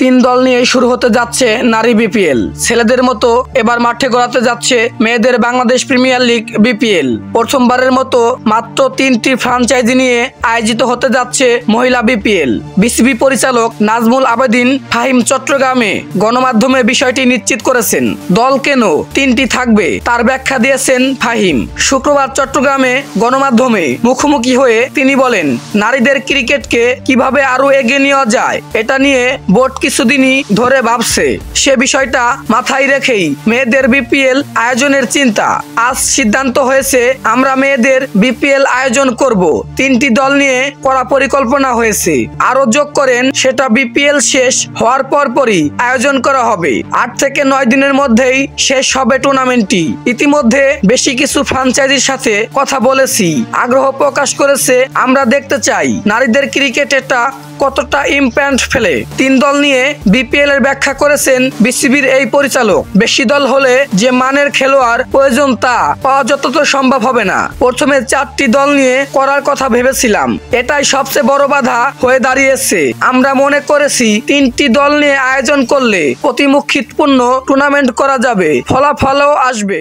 তিন দল নিয়ে শুরু হতে যাচ্ছে নারী বিপিএল। ছেলেদের মতো এবার মাঠে গড়াতে যাচ্ছে মেয়েদের বাংলাদেশ প্রিমিয়ার লিগ বিপিএল। প্রথমবারের মতো মাত্র 3টি ফ্রাঞ্চাইজি নিয়ে আয়োজিত হতে যাচ্ছে মহিলা বিপিএল। বিসিবি পরিচালক নাজমুল আবেদিন ফাহিম চট্টগ্রামে গণমাধ্যমে বিষয়টি নিশ্চিত করেছেন। দল কেন 3টি থাকবে তার ব্যাখ্যা দিয়েছেন ফাহিম। শুক্রবার চট্টগ্রামে গণমাধ্যমে মুখোমুখি হয়ে তিনি বলেন, নারীদের ক্রিকেটকে কিভাবে আরো এগিয়ে নেওয়া যায় এটা নিয়ে বোর্ড কিছুদিনই ধরে ভাবছে। সে বিষয়টা মাথায় রেখেই মেয়েদের বিপিএল আয়োজনের চিন্তা। আজ সিদ্ধান্ত হয়েছে আমরা মেয়েদের বিপিএল আয়োজন করব। 3টি দল নিয়ে করা পরিকল্পনা হয়েছে। আরো যোগ করেন, সেটা বিপিএল শেষ হওয়ার পরপরই আয়োজন করা হবে। 8 থেকে 9 দিনের মধ্যেই শেষ হবে টুর্নামেন্টটি। ইতিমধ্যে বেশি কিছু ফ্রাঞ্চাইজির সাথে কথা বলেছি। আগ্রহ প্রকাশ করেছে। আমরা দেখতে চাই নারীদের ক্রিকেট এটা কতটা ইম্প্যাক্ট ফেলে। 3 দল নিয়ে বিপিএল এর ব্যাখ্যা করেছেন বিসিবির এই পরিচালক। বেশি দল হলে যে মানের খেলোয়াড় প্রয়োজন তা পাওয়া যতটা সম্ভব হবে না। প্রথমে 4টি দল নিয়ে করার কথা ভেবেছিলাম, এটাই সবচেয়ে বড় বাধা হয়ে দাঁড়িয়েছে। আমরা মনে করেছি 3টি দল নিয়ে আয়োজন করলে প্রতিমুখিপূর্ণ টুর্নামেন্ট করা যাবে, ফলাফলও আসবে।